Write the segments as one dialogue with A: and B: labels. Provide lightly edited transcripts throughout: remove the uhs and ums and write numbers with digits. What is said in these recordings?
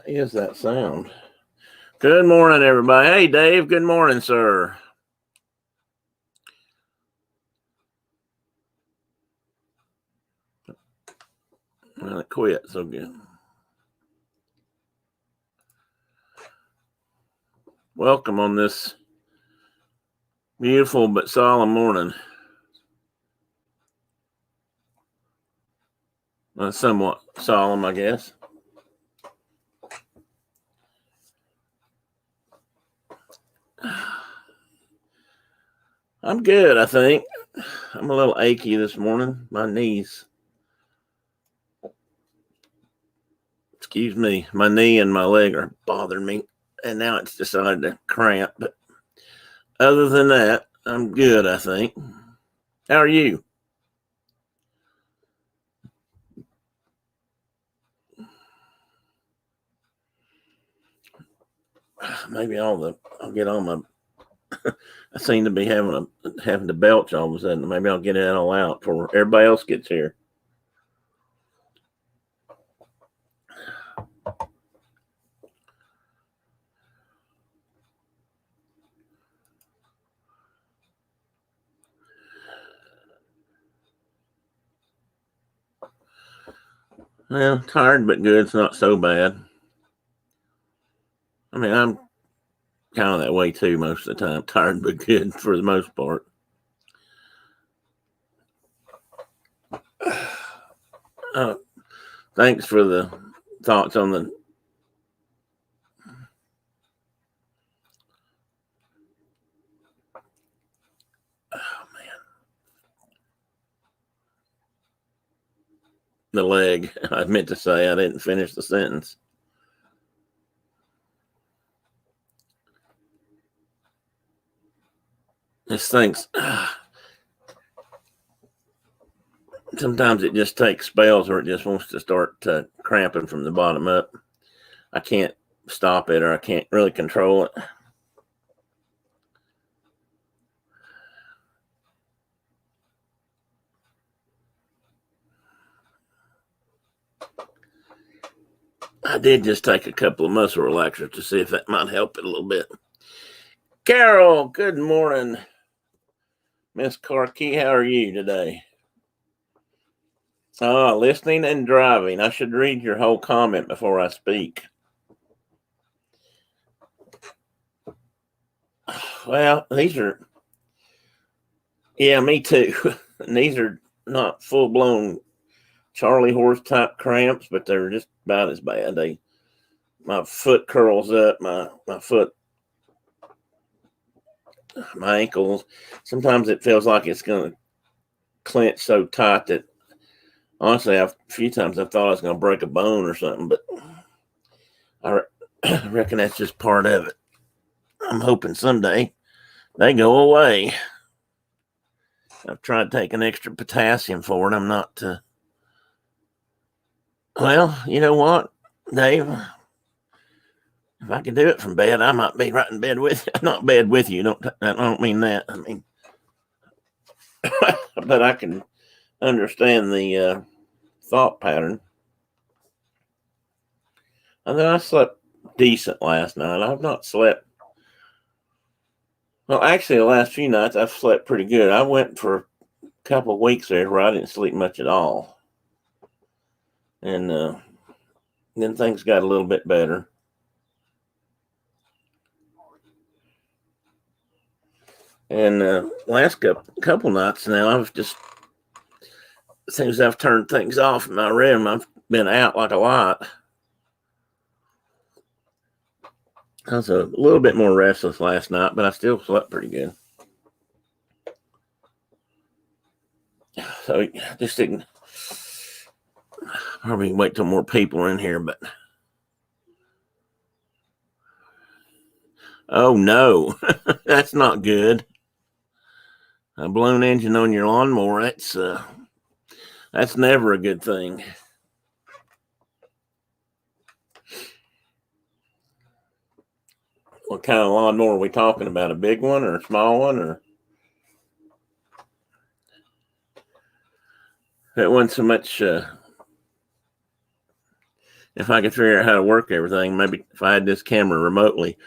A: Is that sound? Good morning, everybody. Hey, Dave. Good morning, sir. Well, it quit, so good. Welcome on this beautiful but solemn morning. Somewhat solemn, I guess. I'm good, I think. I'm a little achy this morning. My knees. Excuse me. My knee and my leg are bothering me. And now it's decided to cramp. But other than that, I'm good, I think. How are you? Maybe I'll get on my. I seem to be having to belch all of a sudden. Maybe I'll get it all out before everybody else gets here. Well, tired but good. It's not so bad. I mean, I'm kind of that way too most of the time. Tired but good for the most part. Thanks for the thoughts on the. Oh man, the leg. I meant to say I didn't finish the sentence. This thing's. Sometimes it just takes spells where it just wants to start cramping from the bottom up. I can't stop it or I can't really control it. I did just take a couple of muscle relaxers to see if that might help it a little bit. Carol, good morning. Miss Carkey, how are you today? Listening and driving. I should read your whole comment before I speak. Well, these are, yeah, me too. These are not full-blown Charlie horse type cramps, but they're just about as bad. My foot curls up, my foot, my ankles. Sometimes it feels like it's going to clench so tight that honestly, a few times I thought I was going to break a bone or something, but I reckon that's just part of it. I'm hoping someday they go away. I've tried taking extra potassium for it. I'm not. Well, you know what, Dave? If I could do it from bed, I might be right in bed with you. Not bed with you. I don't mean that. I mean, but I can understand the thought pattern. And then I slept decent last night. I've not slept. Well, actually, the last few nights I've slept pretty good. I went for a couple of weeks there where I didn't sleep much at all. And then things got a little bit better. And last couple nights now, I've just, since I've turned things off in my room, I've been out like a lot. I was a little bit more restless last night, but I still slept pretty good. So just didn't. Probably wait till more people are in here, but oh no, that's not good. A blown engine on your lawnmower, that's never a good thing. What kind of lawnmower are we talking about? A big one or a small one? Or it wasn't so much If I could figure out how to work everything, maybe if I had this camera remotely,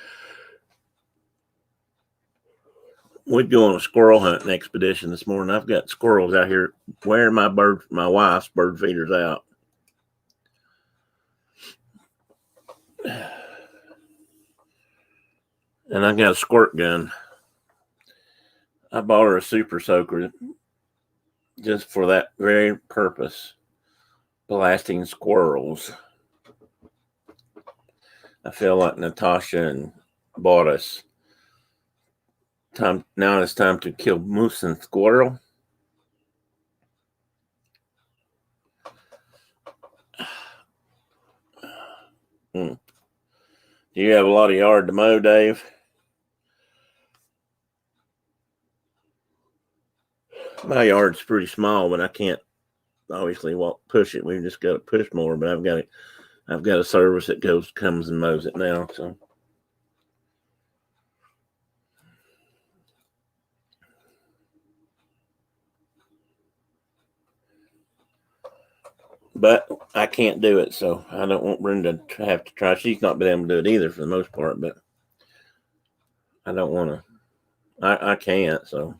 A: we'd go on a squirrel hunting expedition this morning. I've got squirrels out here wearing my wife's bird feeders out. And I got a squirt gun. I bought her a super soaker just for that very purpose, blasting squirrels. I feel like Natasha and bought us. Now it's time to kill moose and squirrel. Do you have a lot of yard to mow, Dave? My yard's pretty small, but I can't obviously push it. We've just got to push more. But I've got a service that comes and mows it now. So, but I can't do it, so I don't want Brenda to have to try. She's not been able to do it either for the most part, but I don't want to. I can't, so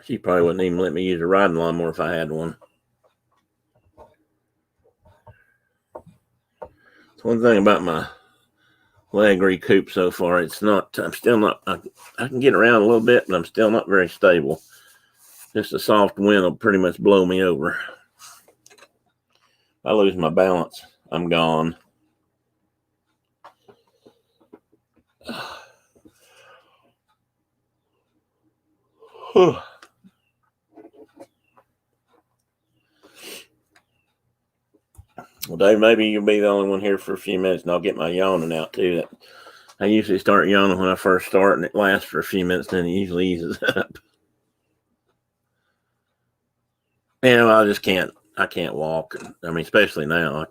A: she probably wouldn't even let me use a riding lawnmower if I had one. It's one thing about my leg recoup so far. I'm still not, I can get around a little bit, but I'm still not very stable. Just a soft wind will pretty much blow me over. If I lose my balance, I'm gone. Well, Dave, maybe you'll be the only one here for a few minutes, and I'll get my yawning out too. I usually start yawning when I first start, and it lasts for a few minutes, then it usually eases up. I just can't. I can't walk. I mean, especially now. I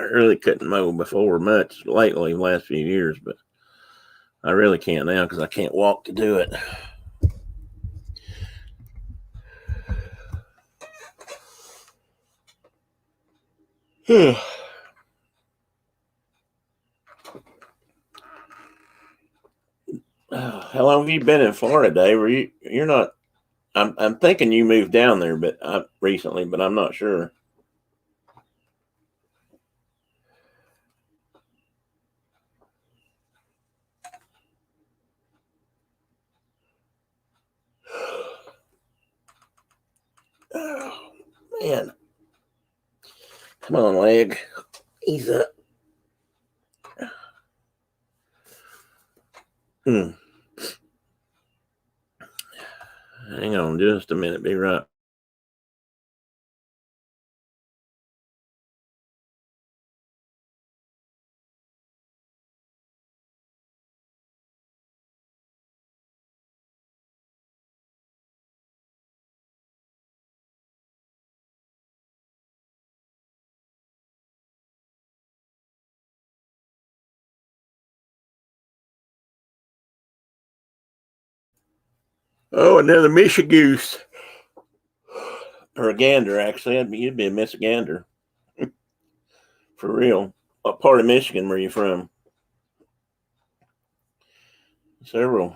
A: really couldn't mow before much lately, the last few years, but I really can't now because I can't walk to do it. How long have you been in Florida, Dave? You're not. I'm thinking you moved down there, but recently, but I'm not sure. Oh man, come on, leg, ease up. Hang on just a minute. Be right. Oh, another Michigoose. Or a gander, actually. You'd be a Miss Gander. For real. What part of Michigan were you from? Several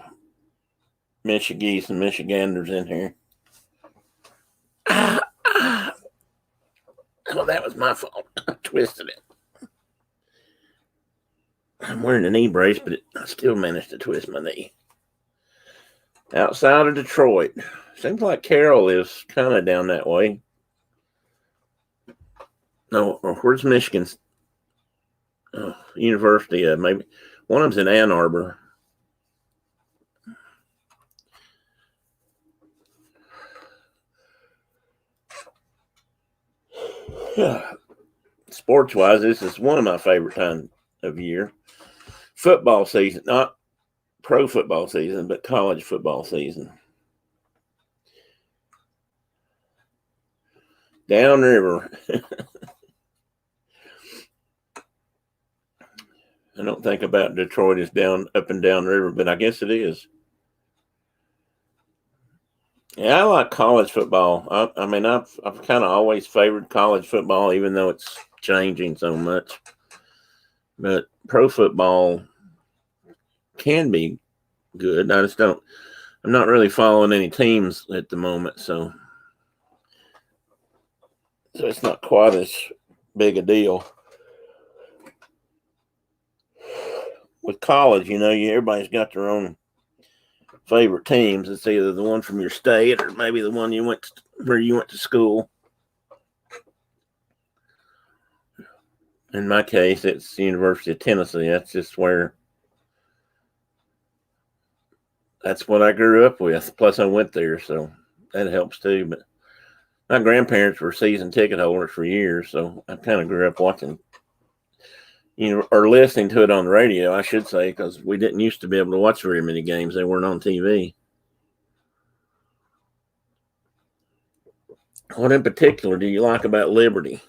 A: Michigeese and Michiganders in here. Oh, that was my fault. I twisted it. I'm wearing a knee brace, but I still managed to twist my knee. Outside of Detroit. Seems like Carroll is kind of down that way. No, where's Michigan's university? Maybe one of them's in Ann Arbor. Sports wise, this is one of my favorite times of year. Football season, not pro football season, but college football season. Downriver. I don't think about Detroit as up and down river, but I guess it is. Yeah, I like college football. I mean, I've kind of always favored college football, even though it's changing so much. But pro football can be good. I just don't. I'm not really following any teams at the moment, so it's not quite as big a deal. With college, everybody's got their own favorite teams. It's either the one from your state or maybe the one where you went to school. In my case, it's the University of Tennessee. That's what I grew up with. Plus, I went there, so that helps too. But my grandparents were season ticket holders for years, so I kind of grew up watching, or listening to it on the radio, I should say, because we didn't used to be able to watch very many games. They weren't on TV. What in particular do you like about Liberty?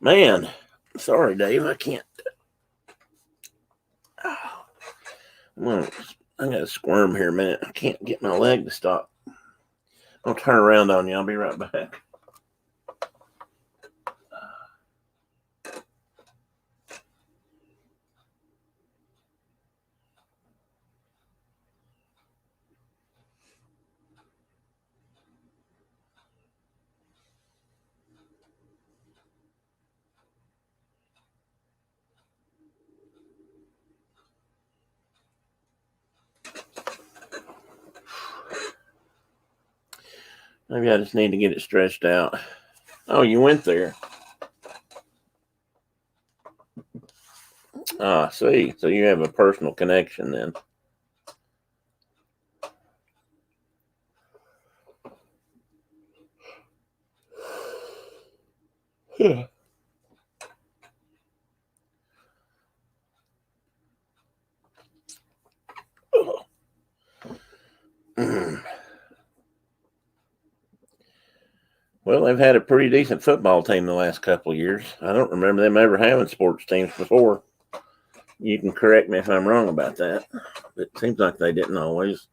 A: Man, sorry, Dave. I can't. I got to squirm here a minute. I can't get my leg to stop. I'll turn around on you. I'll be right back. Maybe I just need to get it stretched out. Oh, you went there. Ah, see. So you have a personal connection then. Yeah. Well, they've had a pretty decent football team the last couple of years. I don't remember them ever having sports teams before. You can correct me if I'm wrong about that. It seems like they didn't always.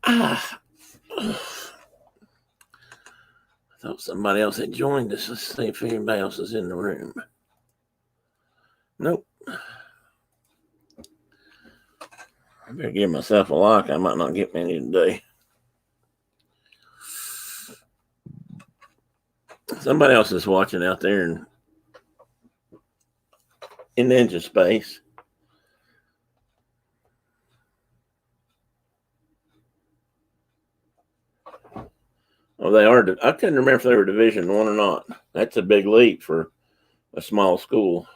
A: Ah, I thought somebody else had joined us. Let's see if anybody else is in the room. Nope. I better give myself a lock. I might not get many today. Somebody else is watching out there in Ninja Space. Oh, they are. I couldn't remember if they were Division One or not. That's a big leap for a small school.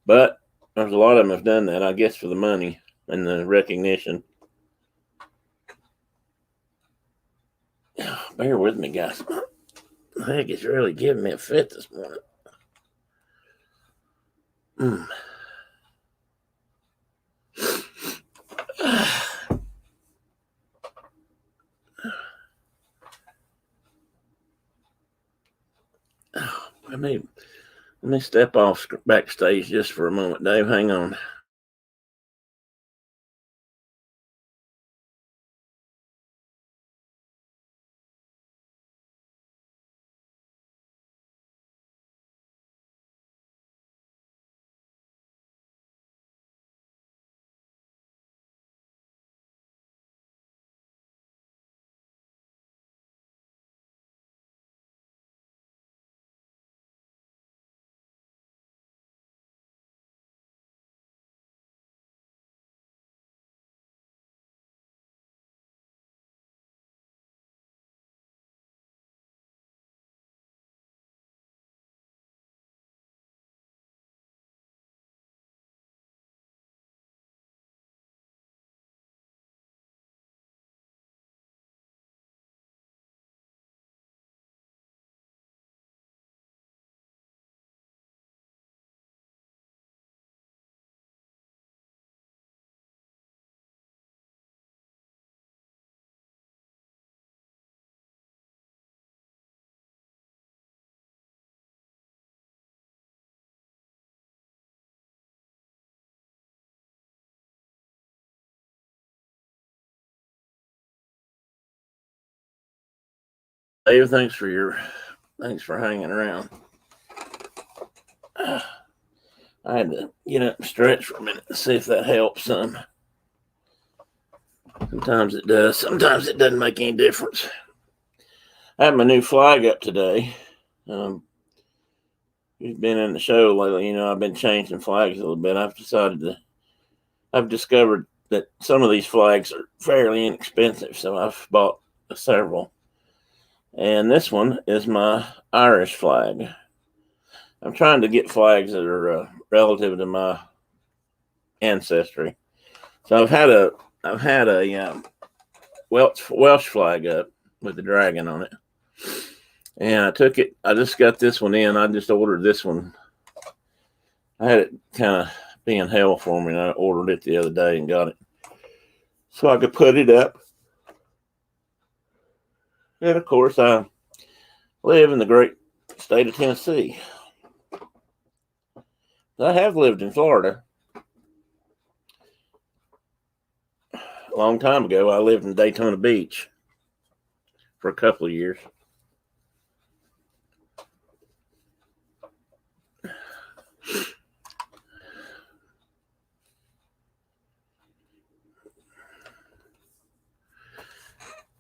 A: But there's a lot of them have done that, I guess, for the money and the recognition. Bear with me, guys. My heck is really giving me a fit this morning. Let me step off backstage just for a moment, Dave. Hang on. Dave, thanks for hanging around. I had to get up and stretch for a minute and see if that helps some. Sometimes it does. Sometimes it doesn't make any difference. I have my new flag up today. You've been in the show lately. I've been changing flags a little bit. I've discovered that some of these flags are fairly inexpensive, so I've bought several. And this one is my Irish flag. I'm trying to get flags that are relative to my ancestry. So I've had a Welsh flag up with the dragon on it, and I just got this one in. I just ordered this one. I had it kind of being hell for me, and I ordered it the other day and got it so I could put it up. And of course, I live in the great state of Tennessee. I have lived in Florida. A long time ago, I lived in Daytona Beach for a couple of years.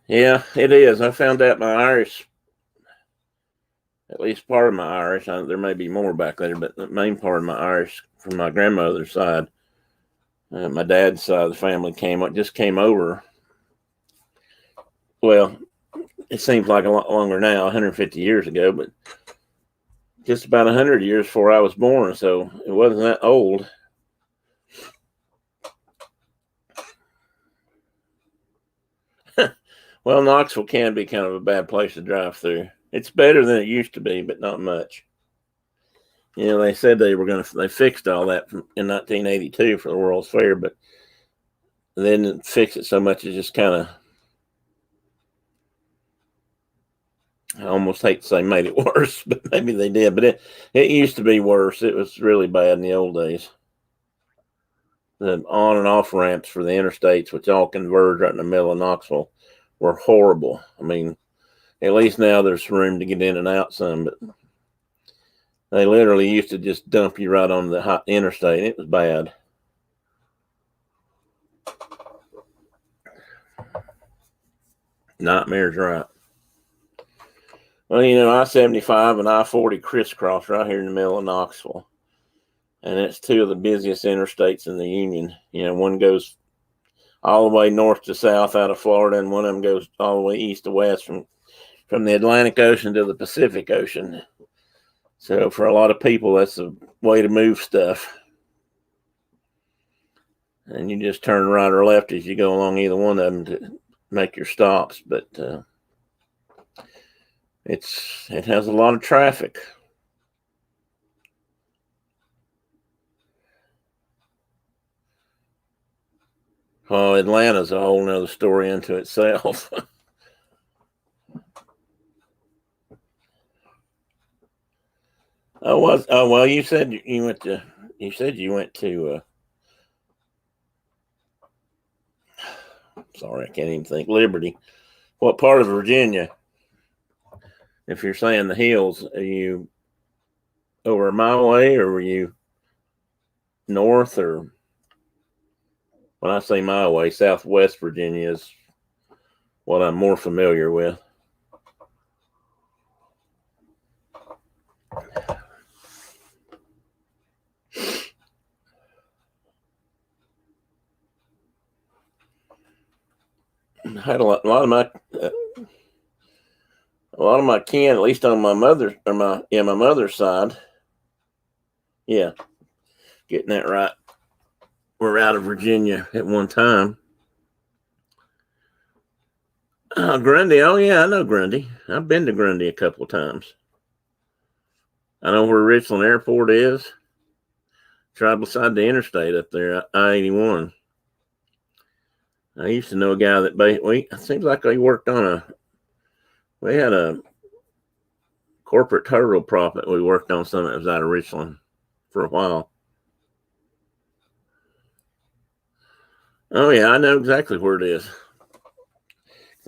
A: Yeah, it is. I found out my Irish, at least part of my Irish, there may be more back there, but the main part of my Irish from my grandmother's side, my dad's side of the family just came over. Well, it seems like a lot longer now, 150 years ago, but just about 100 years before I was born, so it wasn't that old. Well, Knoxville can be kind of a bad place to drive through. It's better than it used to be, but not much. They said they fixed all that in 1982 for the World's Fair, but they didn't fix it so much as just kind of, I almost hate to say made it worse, but maybe they did. But it used to be worse. It was really bad in the old days. The on and off ramps for the interstates, which all converge right in the middle of Knoxville, were horrible. I mean, at least now there's room to get in and out some, but they literally used to just dump you right on the interstate. It was bad. Nightmares, right? Well, I-75 and I-40 crisscross right here in the middle of Knoxville. And it's two of the busiest interstates in the Union. One goes all the way north to south out of Florida, and one of them goes all the way east to west from the Atlantic Ocean to the Pacific Ocean. So for a lot of people, that's a way to move stuff. And you just turn right or left as you go along either one of them to make your stops. But it has a lot of traffic. Oh, Atlanta's a whole nother story unto itself. Well, you said you went to sorry, I can't even think. Liberty. What part of Virginia? If you're saying the hills, are you over my way, or were you north, or when I say my way, Southwest Virginia is what I'm more familiar with. I had a lot of my kin, at least on my mother's side. Yeah, getting that right. We're out of Virginia at one time. Grundy. Oh yeah, I know Grundy. I've been to Grundy a couple of times. I know where Richland Airport is. It's right beside the interstate up there, I-81. I used to know a guy it seems like he worked on we had a corporate turboprop that we worked on some that was out of Richland for a while. Oh yeah, I know exactly where it is.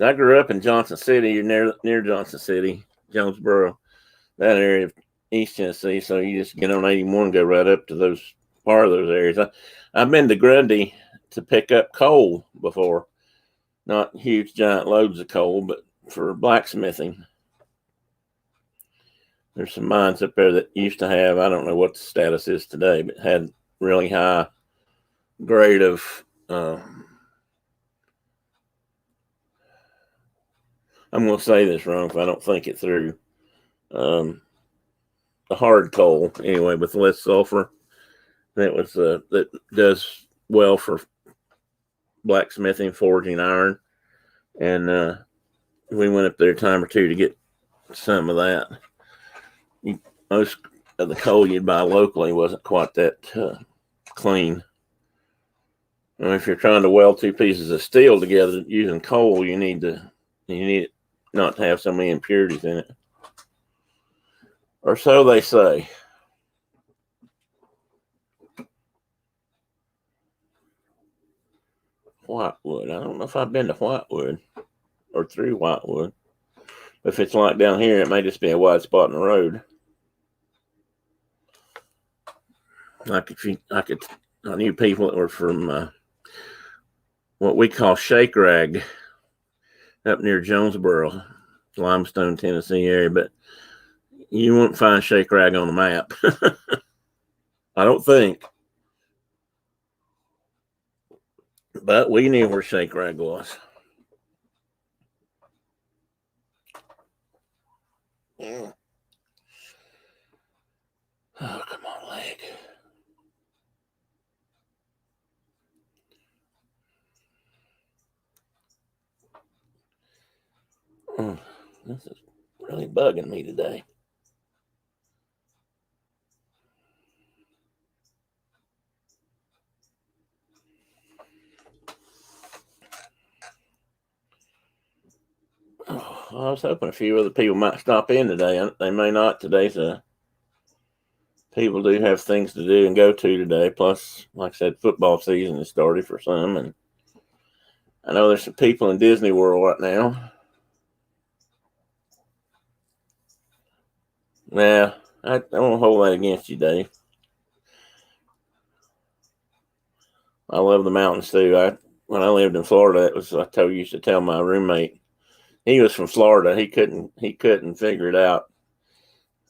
A: I grew up in Johnson City, near Johnson City, Jonesboro, that area of East Tennessee. So you just get on 81 and go right up to those part of those areas. I've been to Grundy to pick up coal before, not huge giant loads of coal, but for blacksmithing. There's some mines up there that used to have, I don't know what the status is today, but had really high grade of I'm going to say this wrong if I don't think it through. The hard coal, anyway, with less sulfur. That does well for blacksmithing, forging iron, and we went up there a time or two to get some of that. Most of the coal you'd buy locally wasn't quite that clean. And if you're trying to weld two pieces of steel together using coal, you need it not to have so many impurities in it, or so they say. Whitewood. I don't know if I've been to Whitewood or through Whitewood. If it's like down here, it may just be a wide spot in the road. I knew people that were from what we call Shake Rag up near Jonesboro, Limestone, Tennessee area, but you won't find Shake Rag on the map. I don't think. But we knew where Shake Rag was. Oh, come on, leg. This is really bugging me today. Oh, I was hoping a few other people might stop in today. They may not. People do have things to do and go to today. Plus, like I said, football season has started for some, and I know there's some people in Disney World right now. Nah, I won't hold that against you, Dave. I love the mountains too. When I lived in Florida, used to tell my roommate, he was from Florida. He couldn't figure it out.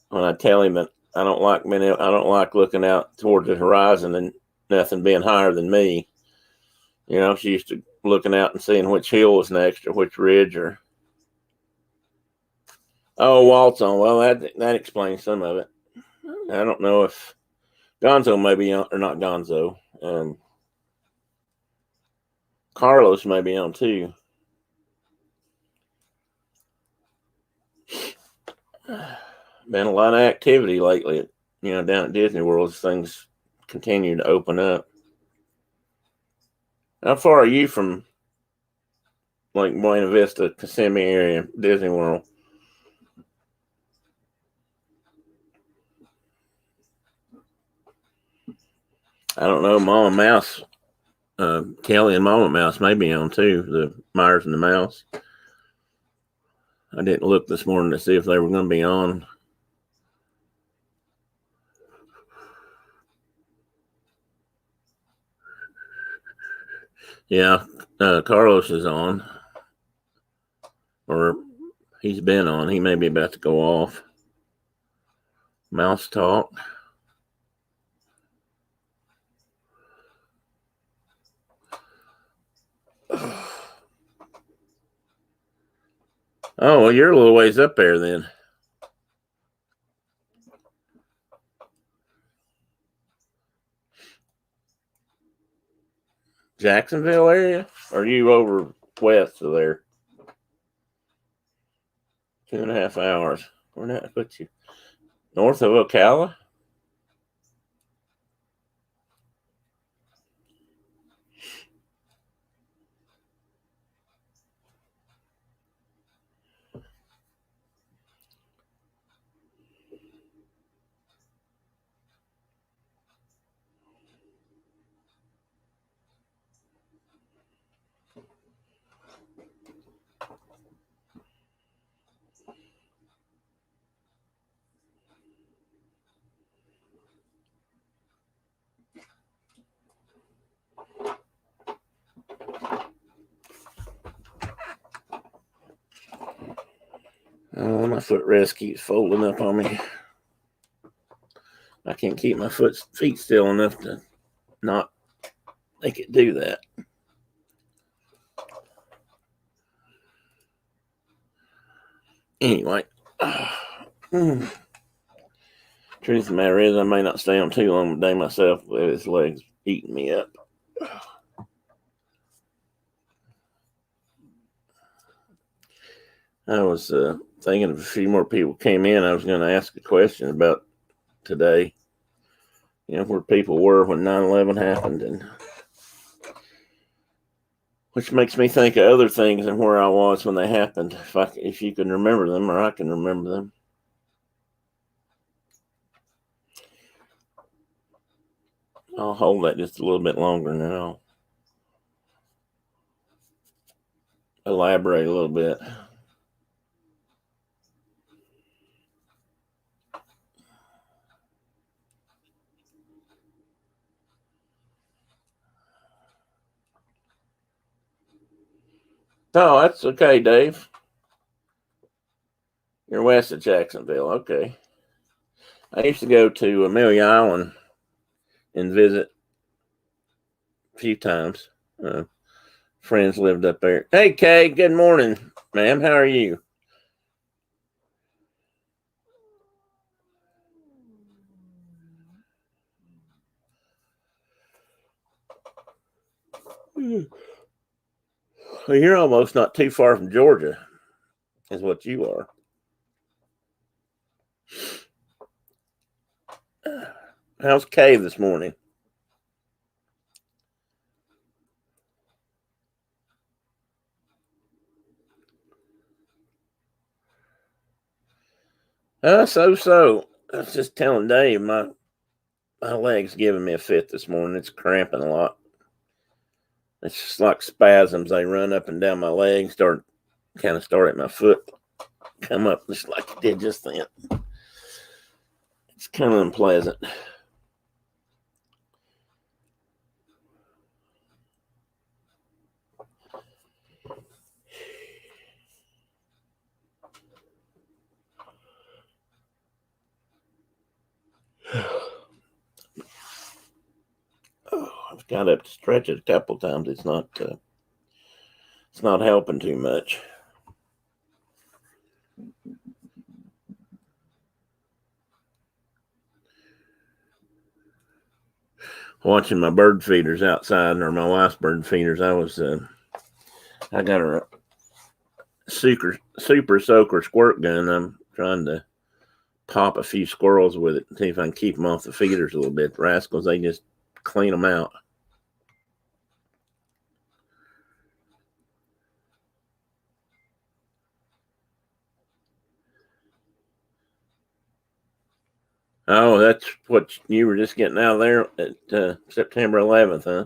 A: When I tell him that I don't like looking out towards the horizon and nothing being higher than me. She used to looking out and seeing which hill was next or which ridge or. Oh, Walton. Well, that explains some of it. I don't know if Gonzo may be on, or not Gonzo. Carlos may be on too. Been a lot of activity lately, down at Disney World as things continue to open up. How far are you from like Buena Vista, Kissimmee area, Disney World? I don't know. Mama Mouse, Kelly and Mama Mouse may be on too. The Myers and the Mouse. I didn't look this morning to see if they were going to be on. Yeah, Carlos is on, or he's been on. He may be about to go off. Mouse Talk. Oh, well, you're a little ways up there then. Jacksonville area? Or are you over west of there? 2.5 hours. Where did that put you? North of Ocala? Oh, my footrest keeps folding up on me. I can't keep my feet still enough to not make it do that. Anyway, truth of the matter is, I may not stay on too long today myself with his legs eating me up. I was thinking if a few more people came in, I was going to ask a question about today. You know, where people were when 9/11 happened, and which makes me think of other things and where I was when they happened. If you can remember them, or I can remember them. I'll hold that just a little bit longer, and then I'll elaborate a little bit. Oh, that's okay, Dave. You're west of Jacksonville. Okay. I used to go to Amelia Island and visit a few times. Friends lived up there. Hey, Kay, good morning, ma'am. How are you? Well, you're almost not too far from Georgia, is what you are. How's Kay this morning? So. I was just telling Dave my leg's giving me a fit this morning. It's cramping a lot. It's just like spasms. They run up and down my leg, start at my foot, come up just like it did just then. It's kind of unpleasant. I've got up to stretch it a couple times. It's not helping too much. Watching my bird feeders outside, or my wife's bird feeders. I got a super soaker squirt gun. I'm trying to pop a few squirrels with it and see if I can keep them off the feeders a little bit. The rascals, they just clean them out. Oh, that's what you were just getting out of there at September 11th, huh?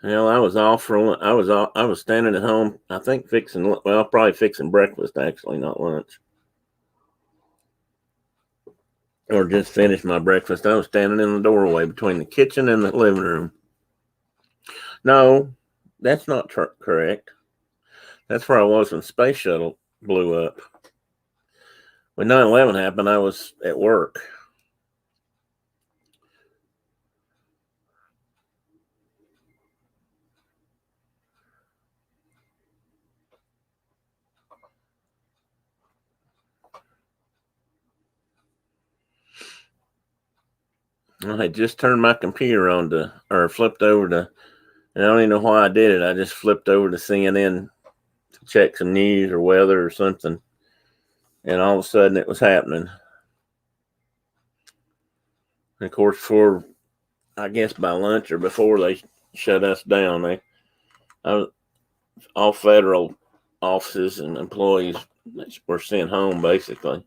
A: Well, I was standing at home, I think probably fixing breakfast, actually, not lunch. Or just finished my breakfast. I was standing in the doorway between the kitchen and the living room. No, that's not correct. That's where I was when Space Shuttle blew up. When 9/11 happened, I was at work. I had just turned my computer on or flipped over to, and I don't even know why I did it. I just flipped over to CNN to check some news or weather or something. And all of a sudden it was happening. And of course, I guess by lunch or before they shut us down, all federal offices and employees were sent home, basically.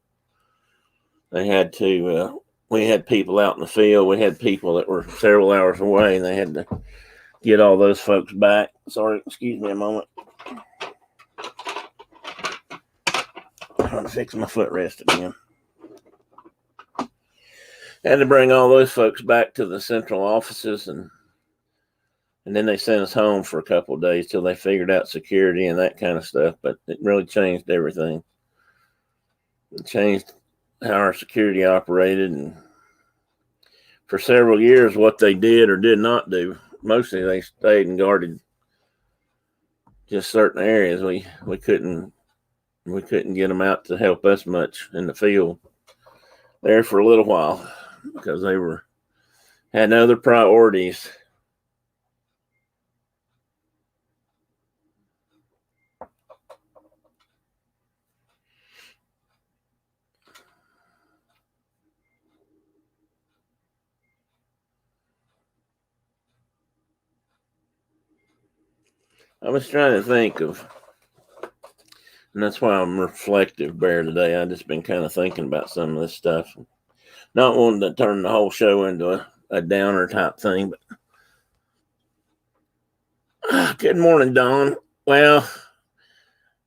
A: They had to, we had people out in the field. We had people that were several hours away, and they had to get all those folks back. Sorry, excuse me a moment. I'm trying to fix my footrest again. Had to bring all those folks back to the central offices and And then they sent us home for a couple of days till they figured out security and that kind of stuff. But it really changed everything. It changed how our security operated, and for several years, what they did or did not do. Mostly, they stayed and guarded just certain areas. We couldn't get them out to help us much in the field there for a little while because they had other priorities. I was trying to think of, and that's why I'm reflective, Bear, today. I've just been kind of thinking about some of this stuff. Not wanting to turn the whole show into a downer type thing, but good morning, Dawn. Well,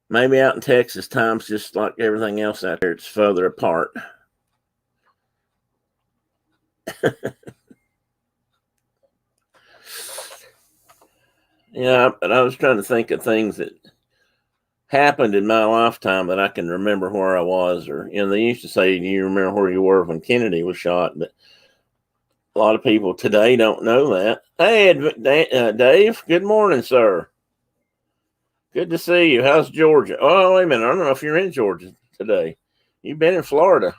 A: maybe out in Texas, time's just like everything else out there. It's further apart. Yeah, but I was trying to think of things that happened in my lifetime that I can remember where I was, or they used to say, "Do you remember where you were when Kennedy was shot?" But a lot of people today don't know that. Hey, Dave, good morning, sir. Good to see you. How's Georgia? Oh, wait a minute. I don't know if you're in Georgia today. You've been in Florida.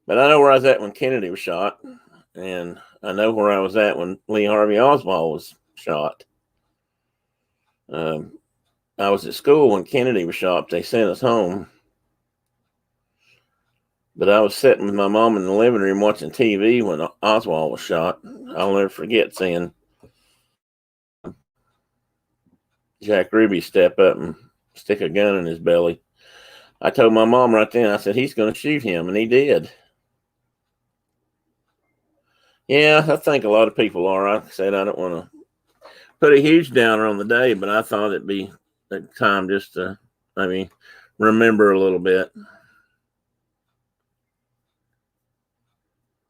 A: But I know where I was at when Kennedy was shot, and I know where I was at when Lee Harvey Oswald was shot. I was at school when Kennedy was shot. They sent us home. But I was sitting with my mom in the living room watching TV when Oswald was shot. I'll never forget seeing Jack Ruby step up and stick a gun in his belly. I told my mom right then, I said, he's going to shoot him, and he did. Yeah, I think a lot of people are. I said I don't want to put a huge downer on the day, but I thought it'd be a time just to, remember a little bit.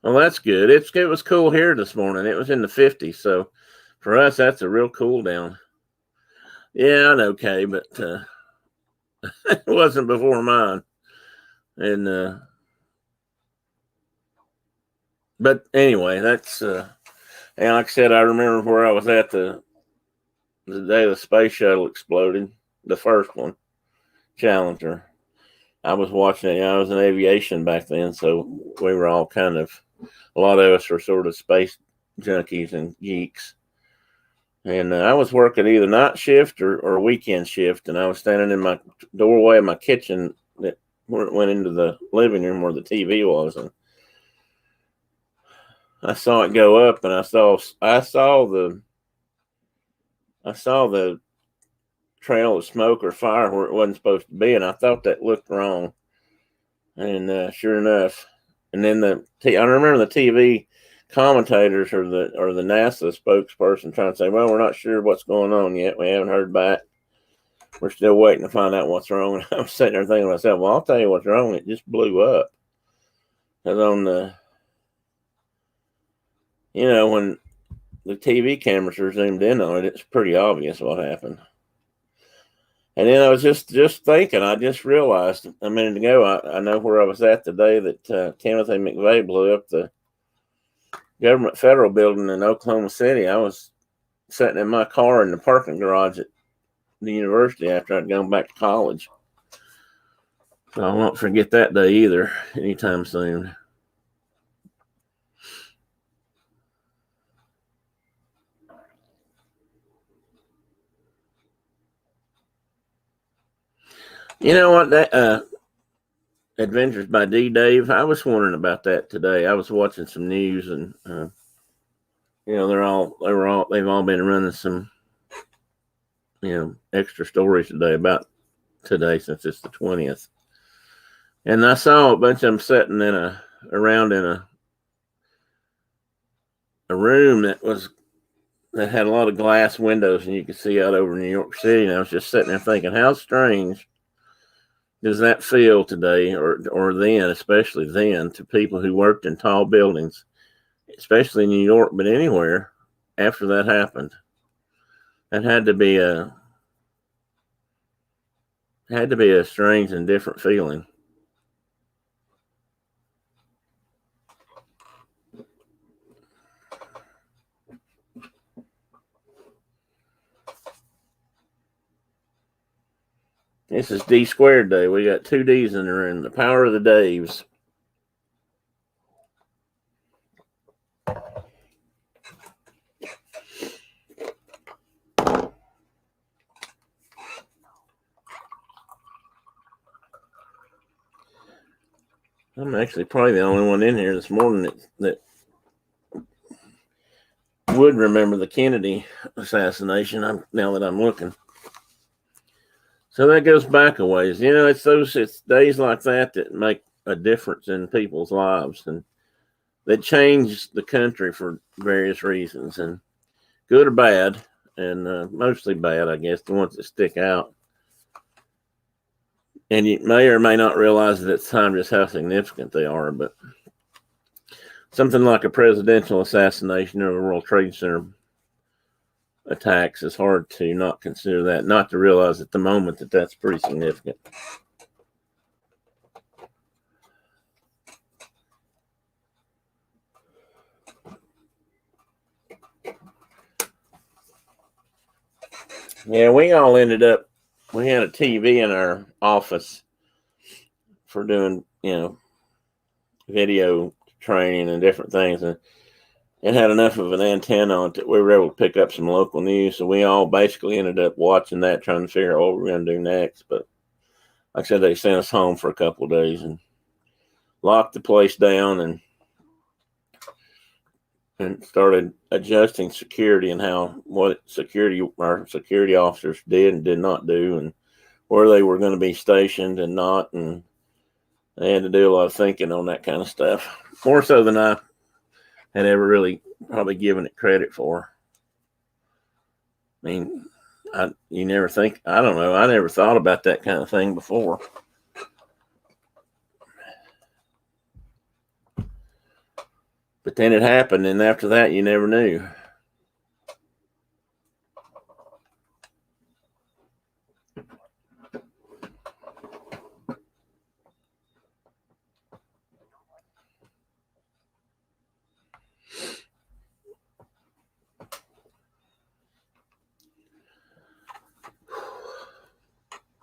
A: Well, that's good. It was cool here this morning. It was in the 50s, so for us, that's a real cool down. Yeah, I know, Kay, but it wasn't before mine. And but anyway, that's and like I said, I remember where I was at the day the space shuttle exploded, the first one, Challenger. I was watching it. I was in aviation back then, so we were all a lot of us were sort of space junkies and geeks. And I was working either night shift or weekend shift, and I was standing in my doorway of my kitchen that went into the living room where the TV was, and I saw it go up, and I saw the trail of smoke or fire where it wasn't supposed to be, and I thought that looked wrong. And sure enough, and then I remember the TV commentators or the NASA spokesperson trying to say, well, we're not sure what's going on yet. We haven't heard back. We're still waiting to find out what's wrong. And I was sitting there thinking to myself, well, I'll tell you what's wrong. It just blew up. Because on when the TV cameras are zoomed in on it, it's pretty obvious what happened. And then I was just thinking, I just realized a minute ago, I know where I was at the day that Timothy McVeigh blew up the government federal building in Oklahoma City. I was sitting in my car in the parking garage at the university after I'd gone back to college. So I won't forget that day either anytime soon. You know what? That Adventures by D. Dave. I was wondering about that today. I was watching some news, and they've all been running some extra stories today about today since it's the 20th. And I saw a bunch of them sitting around in a room that had a lot of glass windows, and you could see out over New York City. And I was just sitting there thinking, how strange does that feel today, or then, especially then, to people who worked in tall buildings especially in New York, but anywhere after that happened. That had to be a strange and different feeling. This is D squared day. We got 2 D's in there, and the power of the Daves. I'm actually probably the only one in here this morning that would remember the Kennedy assassination. Now that I'm looking. So that goes back a ways. It's days like that make a difference in people's lives, and that change the country for various reasons, and good or bad, and mostly bad, I guess, the ones that stick out. And you may or may not realize at the time just how significant they are, but something like a presidential assassination or a World Trade Center attacks is hard to not consider that, not to realize at the moment that that's pretty significant. Yeah, we all ended up, we had a TV in our office for doing, video training and different things. And it had enough of an antenna on it that we were able to pick up some local news. So we all basically ended up watching that, trying to figure out what we're going to do next. But like I said, they sent us home for a couple of days and locked the place down and started adjusting security and what our security officers did and did not do, and where they were going to be stationed and not. And they had to do a lot of thinking on that kind of stuff, more so than I had ever really probably given it credit for. I mean, you never think, I don't know, I never thought about that kind of thing before. But then it happened, and after that, you never knew.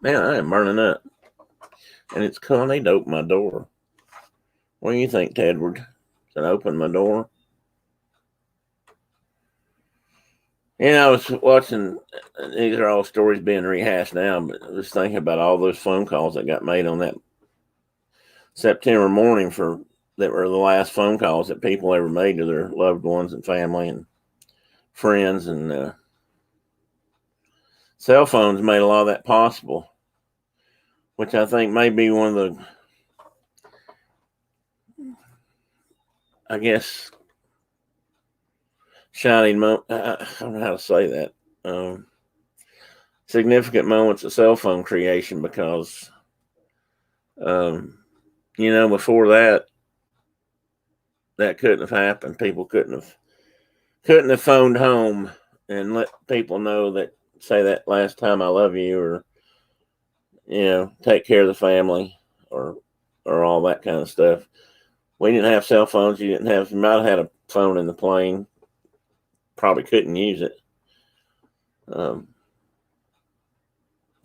A: Man, I am burning up. And it's cool. I need to open my door. What do you think, Tedward? Should I open my door? I was watching, these are all stories being rehashed now, but I was thinking about all those phone calls that got made on that September morning that were the last phone calls that people ever made to their loved ones and family and friends. And cell phones made a lot of that possible, which I think may be one of the, I guess, shining moment. I don't know how to say that. Significant moments of cell phone creation, because, before that couldn't have happened. People couldn't have phoned home and let people know that, say that last time I love you, or, take care of the family, or all that kind of stuff. We didn't have cell phones. You might have had a phone in the plane. Probably couldn't use it. So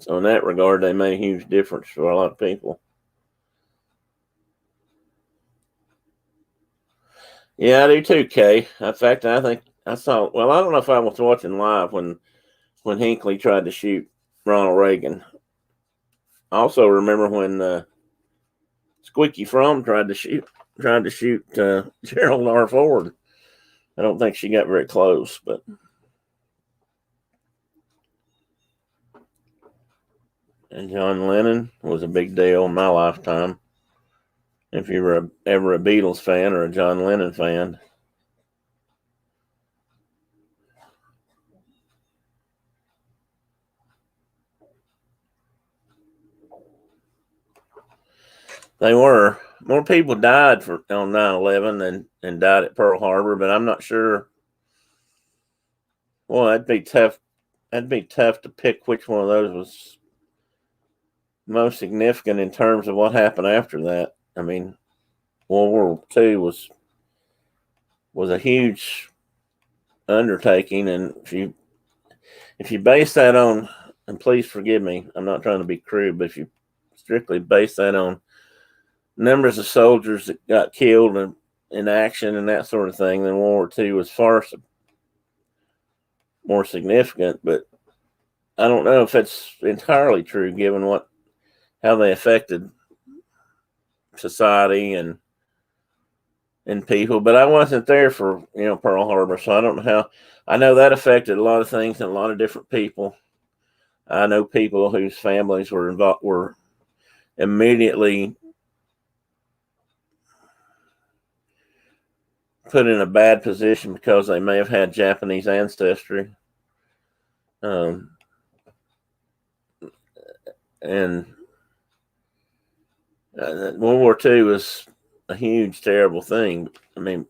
A: in that regard, they made a huge difference for a lot of people. Yeah, I do too, Kay. In fact, I think I saw, well, I don't know if I was watching live when Hinckley tried to shoot Ronald Reagan. I also remember when Squeaky Fromm tried to shoot Gerald R. Ford. I don't think she got very close, but and John Lennon was a big deal in my lifetime. If you were ever a Beatles fan or a John Lennon fan. They were. more people died on 9/11 than died at Pearl Harbor, but I'm not sure. Well, that'd be tough. That'd be tough to pick which one of those was most significant in terms of what happened after that. I mean, World War II was a huge undertaking, and if you base that on, and please forgive me, I'm not trying to be crude, but if you strictly base that on numbers of soldiers that got killed in action and that sort of thing, then World War II was far more significant. But I don't know if that's entirely true, given how they affected society and people. But I wasn't there for Pearl Harbor, so I don't know how. I know that affected a lot of things and a lot of different people. I know people whose families were immediately put in a bad position because they may have had Japanese ancestry. And World War II was a huge, terrible thing. I mean,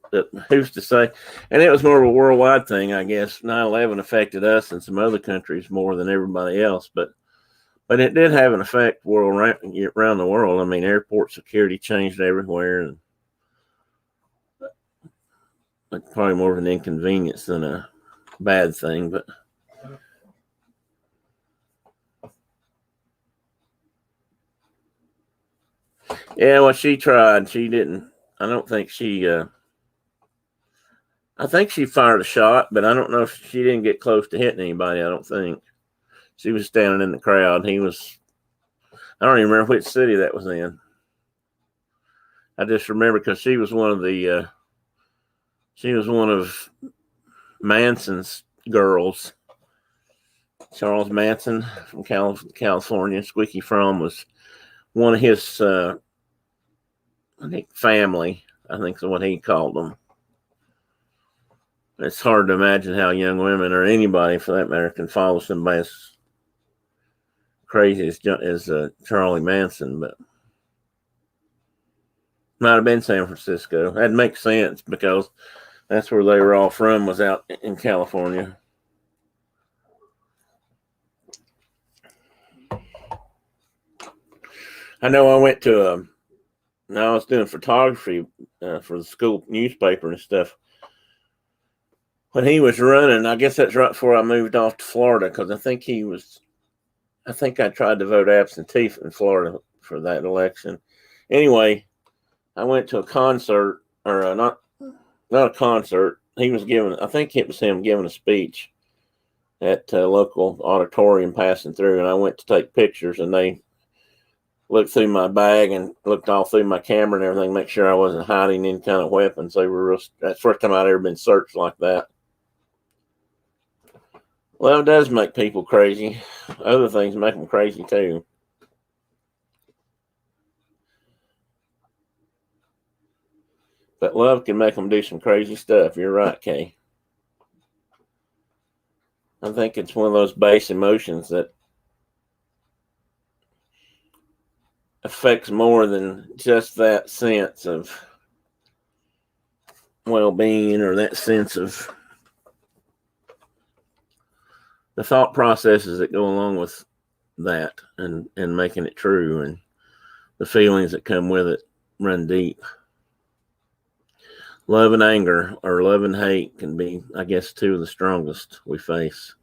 A: who's to say? And it was more of a worldwide thing, I guess. 9/11 affected us and some other countries more than everybody else, but it did have an effect around the world. I mean, airport security changed everywhere, and it's probably more of an inconvenience than a bad thing. But yeah, well, she tried. She didn't. I don't think she. I think she fired a shot, but I don't know if she didn't get close to hitting anybody. I don't think. She was standing in the crowd. He was. I don't even remember which city that was in. I just remember because she was one of the. She was one of Manson's girls. Charles Manson from California. Squeaky Fromm was one of his. I think family. I think is what he called them. It's hard to imagine how young women or anybody, for that matter, can follow somebody as crazy as Charlie Manson, but might have been San Francisco. That makes sense because that's where they were all from, was out in California. I know I went to I was doing photography for the school newspaper and stuff. When he was running, I guess that's right before I moved off to Florida, because I think I tried to vote absentee in Florida for that election. Anyway, I went to a concert, or not a concert. He was I think it was him giving a speech at a local auditorium passing through, and I went to take pictures, and they looked through my bag and looked all through my camera and everything, make sure I wasn't hiding any kind of weapons. That's the first time I'd ever been searched like that. Well, it does make people crazy. Other things make them crazy too. But love can make them do some crazy stuff. You're right, Kay. I think it's one of those base emotions that affects more than just that sense of well-being or that sense of the thought processes that go along with that and making it true, and the feelings that come with it run deep. Love and anger, or love and hate, can be, I guess, two of the strongest we face.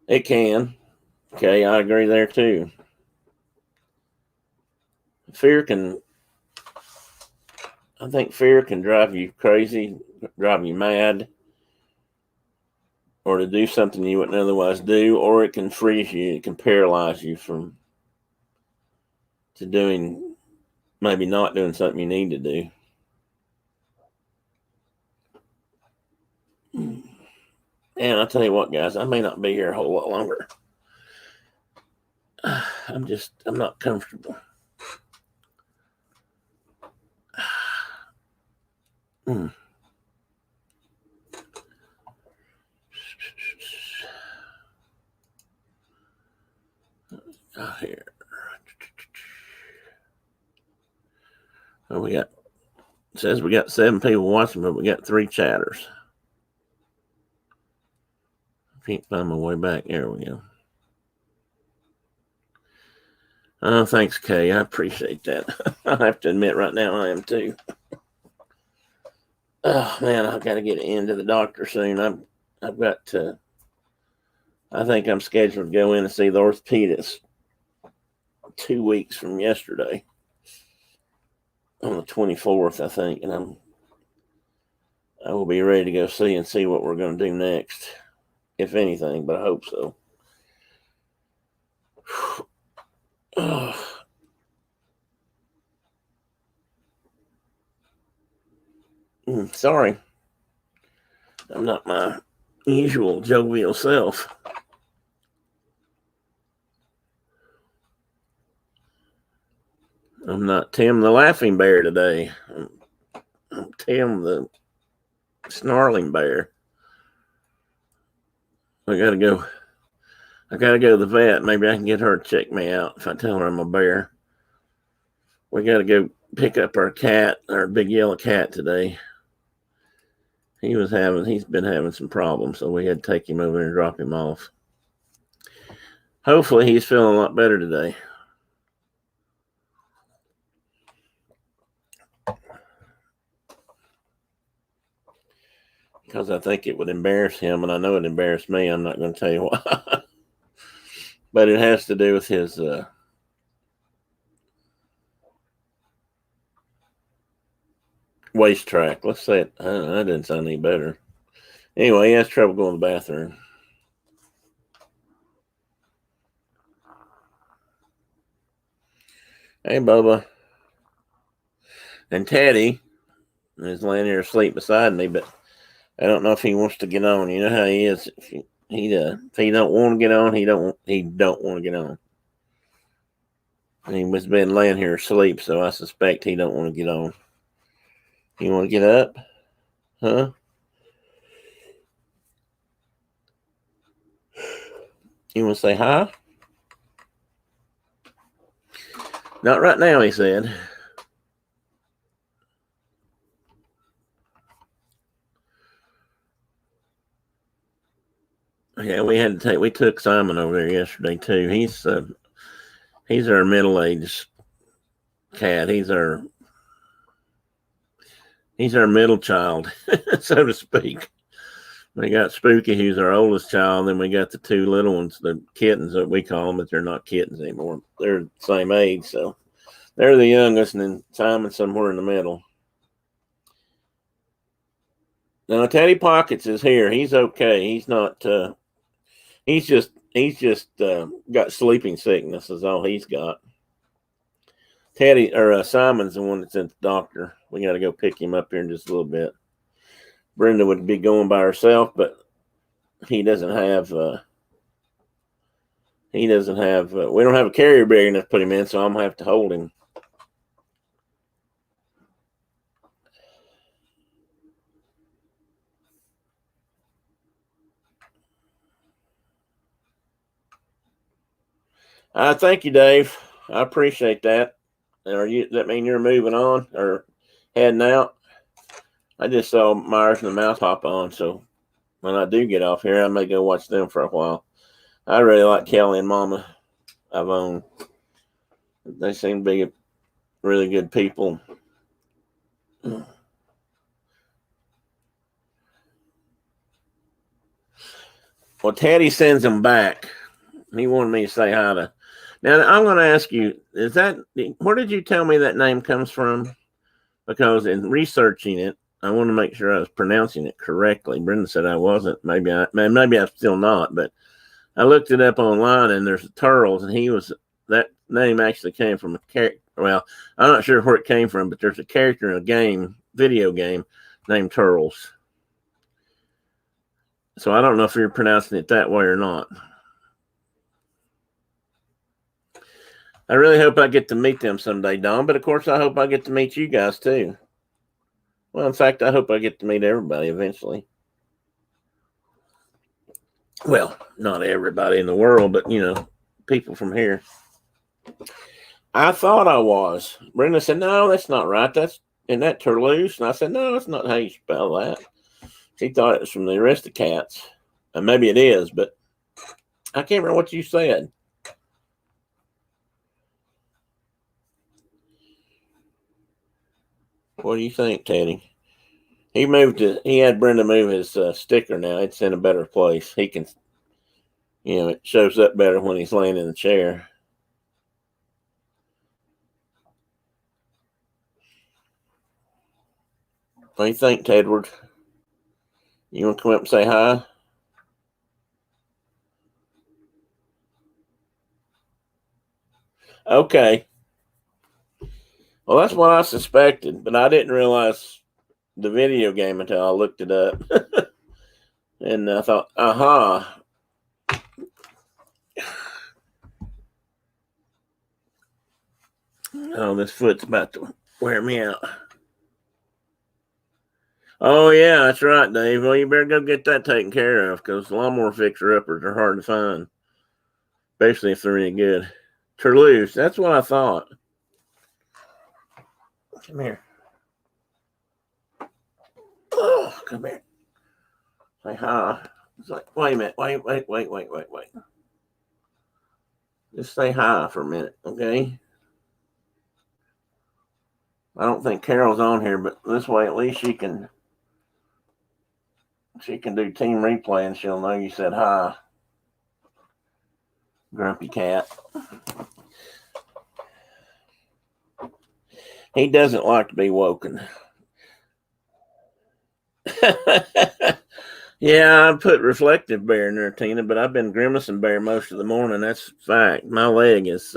A: It can. Okay, I agree there too. I think fear can drive you crazy, drive you mad, or to do something you wouldn't otherwise do, or it can freeze you, it can paralyze you to maybe not doing something you need to do. And I'll tell you what, guys, I may not be here a whole lot longer. I'm not comfortable. Mm. Here. Oh, it says we got 7 people watching, but we got 3 chatters. I can't find my way back. There we go. Oh, thanks, Kay. I appreciate that. I have to admit right now I am too. Oh, man, I've got to get into the doctor soon. I've got to, I think I'm scheduled to go in and see the orthopedist 2 weeks from yesterday on the 24th, I think. And I will be ready to go see what we're going to do next, if anything, but I hope so. Oh. Sorry. I'm not my usual jovial self. I'm not Tim the Laughing Bear today. I'm Tim the Snarling Bear. I gotta go to the vet. Maybe I can get her to check me out if I tell her I'm a bear. We gotta go pick up our cat, our big yellow cat today. He's been having some problems, so we had to take him over and drop him off. Hopefully he's feeling a lot better today. Because I think it would embarrass him, and I know it embarrassed me. I'm not going to tell you why. But it has to do with his waist track. Let's say it. That didn't sound any better. Anyway, he has trouble going to the bathroom. Hey, Bubba. And Teddy is laying here asleep beside me, but I don't know if he wants to get on. You know how he is. If he don't want to get on, he don't want to get on. And he was been laying here asleep, so I suspect he don't want to get on. You want to get up? Huh? You want to say hi? Not right now, he said. Yeah, we took Simon over there yesterday too. He's our middle-aged cat. He's our middle child, so to speak. We got Spooky, who's our oldest child, then we got the 2 little ones, the kittens that we call them, but they're not kittens anymore. They're the same age, so they're the youngest, and then Simon's somewhere in the middle. Now Teddy Pockets is here. He's okay. He's not. He's just got sleeping sickness. Is all he's got. Simon's the one that's at the doctor. We got to go pick him up here in just a little bit. Brenda would be going by herself, but he doesn't have. We don't have a carrier big enough to put him in, so I'm gonna have to hold him. Thank you, Dave. I appreciate that. That mean you're moving on or heading out? I just saw Myers and the Mouse hop on, so when I do get off here, I may go watch them for a while. I really like Kelly and Mama Ivone. They seem to be really good people. Well, Teddy sends them back. He wanted me to say hi to. Now, I'm going to ask you, where did you tell me that name comes from? Because in researching it, I want to make sure I was pronouncing it correctly. Brenda said I wasn't. Maybe I'm still not, but I looked it up online, and there's Turles, and that name actually came from a character. Well, I'm not sure where it came from, but there's a character in a video game named Turles. So I don't know if you're pronouncing it that way or not. I really hope I get to meet them someday, Don. But of course, I hope I get to meet you guys too. Well, in fact, I hope I get to meet everybody eventually. Well, not everybody in the world, but, people from here. I thought I was. Brenda said, no, that's not right. Isn't that Turloose? And I said, no, that's not how you spell that. She thought it was from the Aristocats. And maybe it is, but I can't remember what you said. What do you think, Teddy? He had Brenda move his sticker now. It's in a better place. He can, it shows up better when he's laying in the chair. What do you think, Tedward? You want to come up and say hi? Okay. Well, that's what I suspected, but I didn't realize the video game until I looked it up. And I thought, aha. Oh, this foot's about to wear me out. Oh, yeah, that's right, Dave. Well, you better go get that taken care of because lawnmower fixer-uppers are hard to find, especially if they're any good. Turloose, that's what I thought. Come here. Oh, come here. Say hi. It's like, wait a minute. Wait. Just say hi for a minute, okay? I don't think Carol's on here, but this way at least she can do team replay and she'll know you said hi. Grumpy cat. He doesn't like to be woken. Yeah, I put reflective bear in there, Tina, but I've been grimacing bear most of the morning. That's a fact. My leg is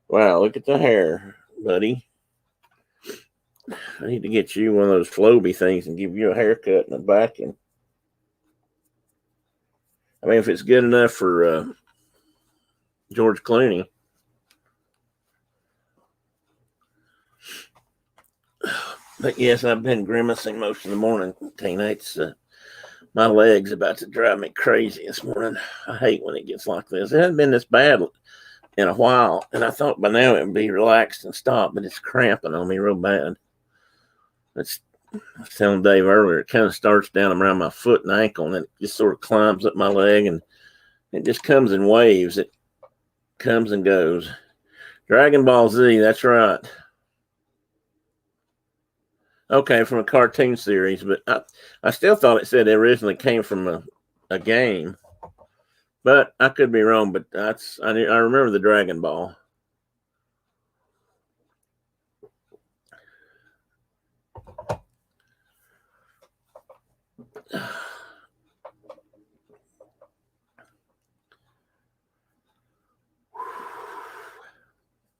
A: wow, look at the hair, buddy. I need to get you one of those Floby things and give you a haircut in the back. And I mean, if it's good enough for George Clooney. But yes, I've been grimacing most of the morning, Tina. It's my leg's about to drive me crazy this morning. I hate when it gets like this. It hasn't been this bad in a while, and I thought by now it would be relaxed and stop, but it's cramping on me real bad. I was telling Dave earlier, it kind of starts down around my foot and ankle, and it just sort of climbs up my leg, and it just comes in waves. It comes and goes. Dragon Ball Z, that's right. Okay, from a cartoon series, but I still thought it said it originally came from a game. But I could be wrong, but I remember the Dragon Ball.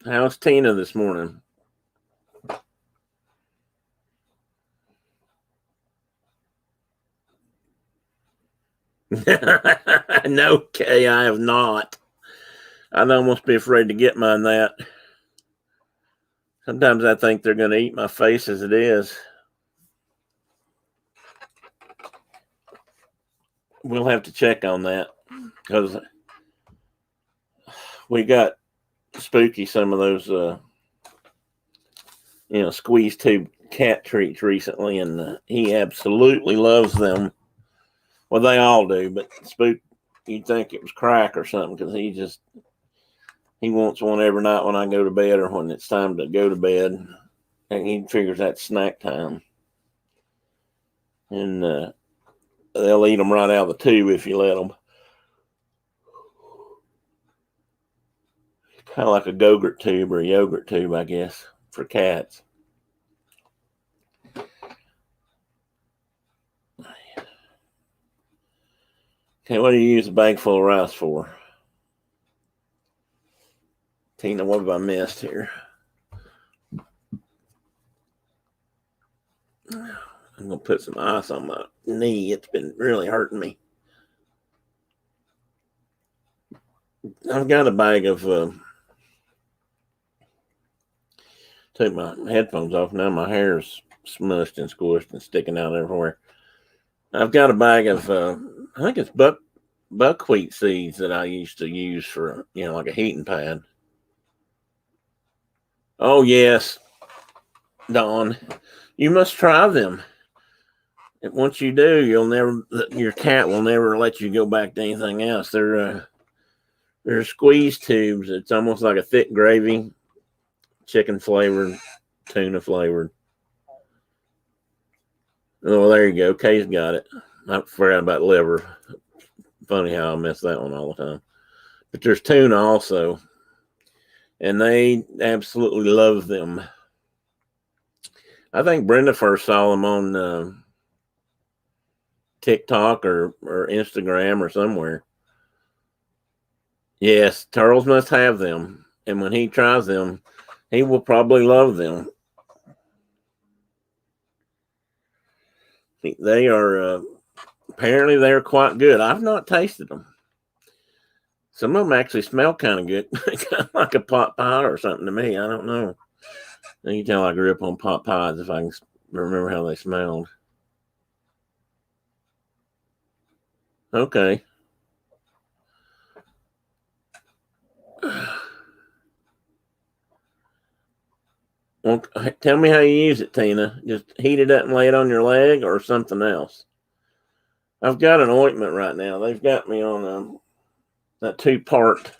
A: How's Tina this morning? No, Kay, I have not. I'd almost be afraid to get mine that. Sometimes I think they're going to eat my face as it is. We'll have to check on that because we got Spooky some of those, squeeze tube cat treats recently, and he absolutely loves them. Well, they all do, but Spook, you'd think it was crack or something because he wants one every night when I go to bed or when it's time to go to bed, and he figures that's snack time. And they'll eat them right out of the tube if you let them. Kind of like a Go-Gurt tube or a yogurt tube, I guess, for cats. Okay, what do you use a bag full of rice for? Tina, what have I missed here? I'm going to put some ice on my knee. It's been really hurting me. I've got a bag of... take my headphones off. Now my hair's smushed and squished and sticking out everywhere. I've got a bag of, I think it's buckwheat seeds that I used to use for, like a heating pad. Oh, yes, Dawn, you must try them. And once you do, your cat will never let you go back to anything else. They're squeeze tubes. It's almost like a thick gravy, chicken flavored, tuna flavored. Oh, there you go. Kay's got it. I forgot about liver. Funny how I miss that one all the time. But there's tuna also, and they absolutely love them. I think Brenda first saw them on TikTok or Instagram or somewhere. Yes, Turtles must have them, and when he tries them, he will probably love them. They are apparently they're quite good. I've not tasted them. Some of them actually smell kind of good, kind of like a pot pie or something to me. I don't know. You can tell I grew up on pot pies if I can remember how they smelled. Okay. Well, tell me how you use it, Tina. Just heat it up and lay it on your leg or something else. I've got an ointment right now. They've got me on a 2-part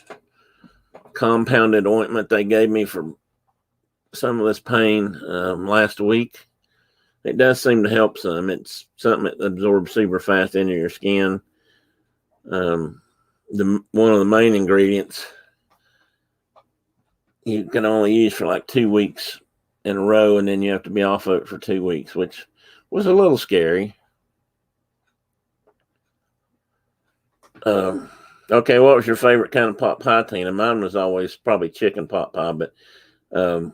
A: compounded ointment they gave me for some of this pain last week. It does seem to help some. It's something that absorbs super fast into your skin. One of the main ingredients you can only use for like 2 weeks in a row, and then you have to be off of it for 2 weeks, which was a little scary. Okay, what was your favorite kind of pot pie, Tina? Mine was always probably chicken pot pie, but there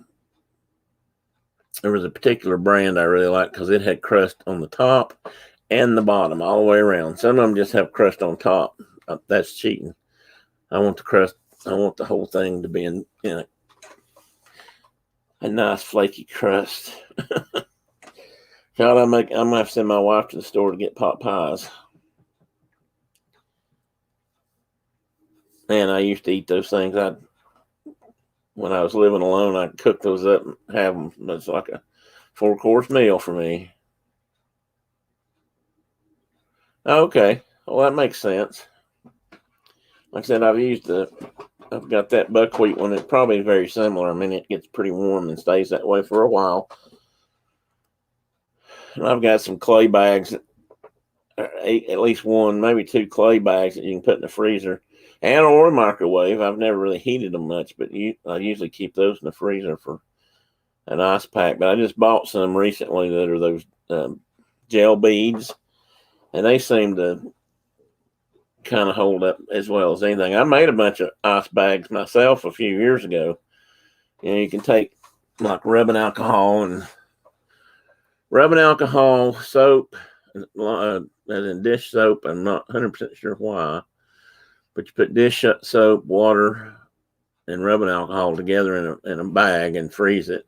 A: was a particular brand I really liked because it had crust on the top and the bottom all the way around. Some of them just have crust on top. That's cheating. I want the crust. I want the whole thing to be in a nice flaky crust. God, I'm gonna have to send my wife to the store to get pot pies. Man, I used to eat those things. When I was living alone, I'd cook those up and have them. It's like a 4-course meal for me. Okay, well that makes sense. Like I said, I've got that buckwheat one. It's probably very similar. I mean, it gets pretty warm and stays that way for a while. And I've got some clay bags, at least 1, maybe 2 clay bags that you can put in the freezer and or microwave. I've never really heated them much, but I usually keep those in the freezer for an ice pack. But I just bought some recently that are those gel beads, and they seem to kind of hold up as well as anything. I made a bunch of ice bags myself a few years ago. You can take like rubbing alcohol, soap, as in dish soap. I'm not 100% sure why, but you put dish soap, water, and rubbing alcohol together in a bag and freeze it,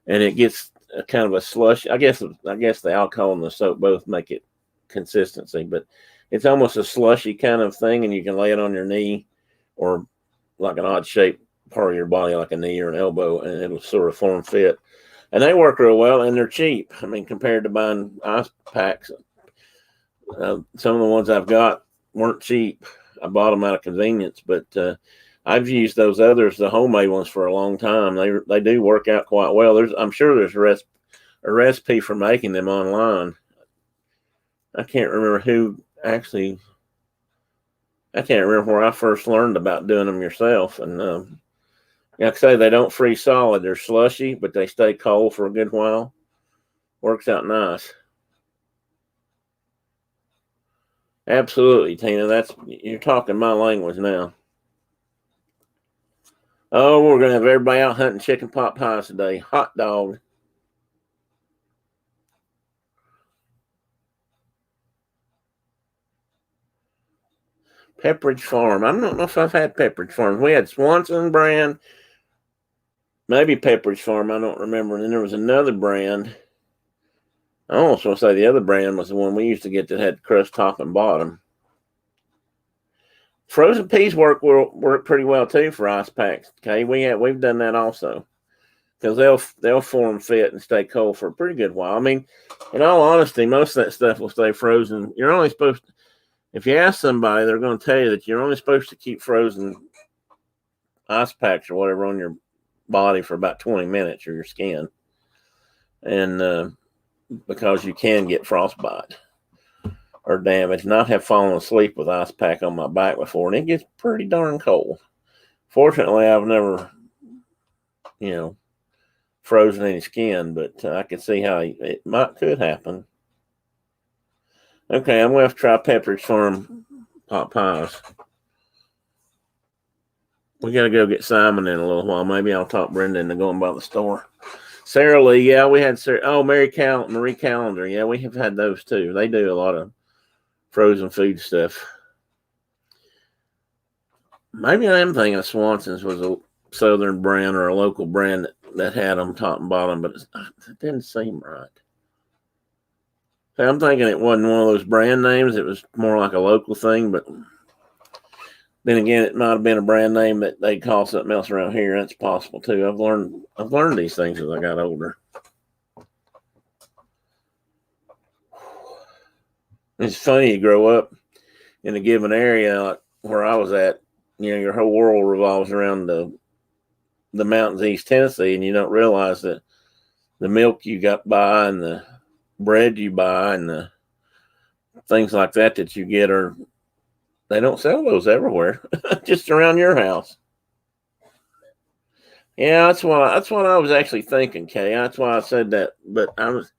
A: and it gets a kind of a slush. I guess the alcohol and the soap both make it consistency, but it's almost a slushy kind of thing, and you can lay it on your knee or like an odd shaped part of your body, like a knee or an elbow, and it'll sort of form fit. And they work real well, and they're cheap. I mean, compared to buying ice packs, some of the ones I've got weren't cheap. I bought them out of convenience, but I've used those others, the homemade ones, for a long time. They do work out quite well. I'm sure there's a recipe for making them online. I can't remember who actually. I can't remember where I first learned about doing them yourself. And like I say, they don't freeze solid. They're slushy, but they stay cold for a good while. Works out nice. Absolutely, Tina. You're talking my language now. Oh, we're gonna have everybody out hunting chicken pot pies today. Hot dog. Pepperidge Farm. I don't know if I've had Pepperidge Farm. We had Swanson brand, maybe Pepperidge Farm. I don't remember. And then there was another brand. I almost want to say the other brand was the one we used to get that had crust top and bottom. Frozen peas work pretty well too for ice packs. Okay, we've done that also because they'll form fit and stay cold for a pretty good while. I mean, in all honesty, most of that stuff will stay frozen. You're only supposed to, if you ask somebody, they're going to tell you that you're only supposed to keep frozen ice packs or whatever on your body for about 20 minutes or your skin, and because you can get frostbite or damage. And I have fallen asleep with ice pack on my back before, and it gets pretty darn cold. Fortunately, I've never, frozen any skin, but I can see how it could happen. Okay, I'm going to have to try Pepperidge Farm pot pies. We got to go get Simon in a little while. Maybe I'll talk Brenda into going by the store. Sarah Lee, yeah, we had Sarah. Oh, Marie Callender, yeah, we have had those too. They do a lot of frozen food stuff. Maybe I am thinking Swanson's was a southern brand or a local brand that had them top and bottom, but it didn't seem right. So I'm thinking it wasn't one of those brand names. It was more like a local thing, but then again, it might have been a brand name that they call something else around here. That's possible too. I've learned these things as I got older. It's funny you grow up in a given area like where I was at. Your whole world revolves around the mountains of East Tennessee, and you don't realize that the milk you got buy and the bread you buy and the things like that you get they don't sell those everywhere, just around your house. Yeah, that's what I was actually thinking, Kay. That's why I said that. But I was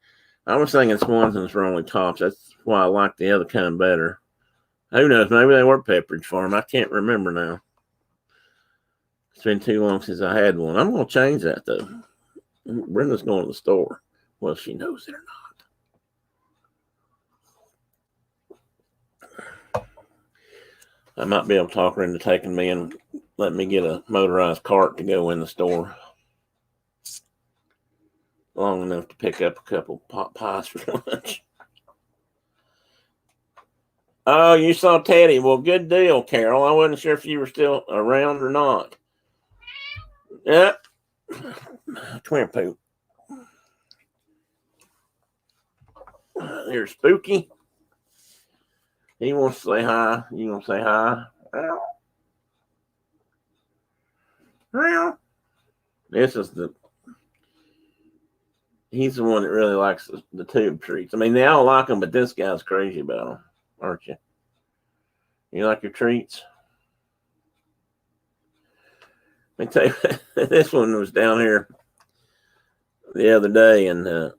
A: thinking Swanson's were only tops. That's why I like the other kind better. Who knows? Maybe they were Pepperidge Farm. I can't remember now. It's been too long since I had one. I'm going to change that, though. Brenda's going to the store. Well, she knows it or not. I might be able to talk her into taking me and letting me get a motorized cart to go in the store. Long enough to pick up a couple pot pies for lunch. Oh, you saw Teddy. Well, good deal, Carol. I wasn't sure if you were still around or not. Yep. Come here, Pooh. There's Spooky. He wants to say hi. You want to say hi? Well, this is he's the one that really likes the tube treats. I mean, they all like them, but this guy's crazy about them, aren't you? You like your treats? Let me tell you, this one was down here the other day, and a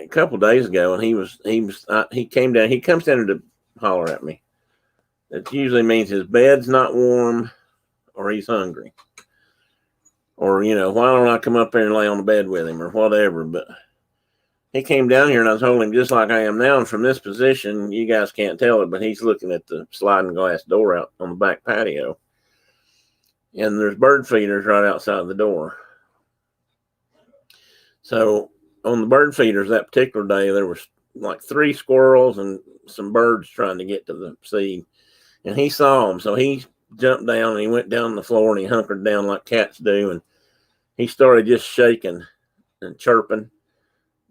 A: couple days ago, and he came down. He comes down to holler at me. That usually means his bed's not warm, or he's hungry, or why don't I come up there and lay on the bed with him, or whatever. But he came down here, and I was holding him just like I am now. And from this position, you guys can't tell it, but he's looking at the sliding glass door out on the back patio. And there's bird feeders right outside the door. So on the bird feeders that particular day, there was like 3 squirrels and some birds trying to get to the seed. And he saw them. So he jumped down and he went down the floor and he hunkered down like cats do. And he started just shaking and chirping.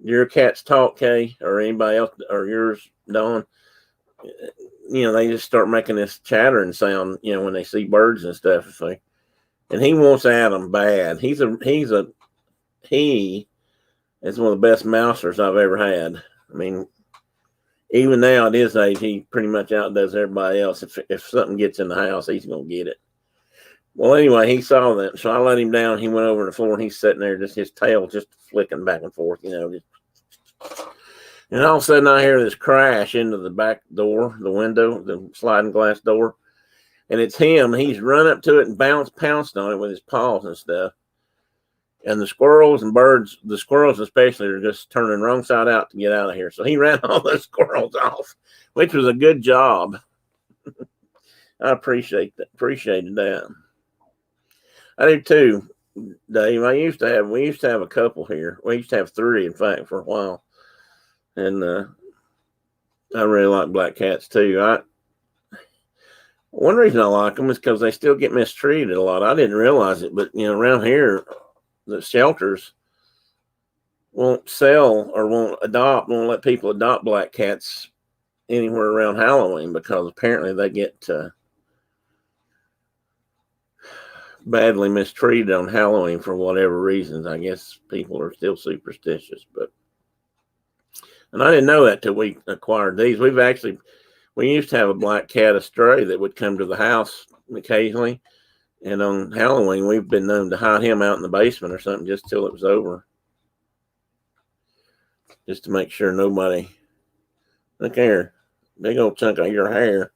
A: Your cats talk, Kay, or anybody else, or yours, Dawn? They just start making this chattering sound, when they see birds and stuff. And he wants at them bad. He is one of the best mousers I've ever had. I mean, even now at his age, he pretty much outdoes everybody else. If something gets in the house, he's going to get it. Well, anyway, he saw that. So I let him down. He went over to the floor and he's sitting there, just his tail just flicking back and forth, and all of a sudden I hear this crash into the back door, the window, the sliding glass door. And it's him. He's run up to it and pounced on it with his paws and stuff. And the squirrels and birds, the squirrels especially, are just turning wrong side out to get out of here. So he ran all those squirrels off, which was a good job. I appreciated that. I do too, Dave. We used to have a couple here. We used to have 3, in fact, for a while. And I really like black cats too. One reason I like them is because they still get mistreated a lot. I didn't realize it, but around here, the shelters won't sell or won't let people adopt black cats anywhere around Halloween because apparently they get badly mistreated on Halloween for whatever reasons. I guess people are still superstitious, and I didn't know that till we acquired these. We used to have a black cat, a stray, that would come to the house occasionally, and on Halloween we've been known to hide him out in the basement or something just till it was over, just to make sure nobody. Look here, big old chunk of your hair.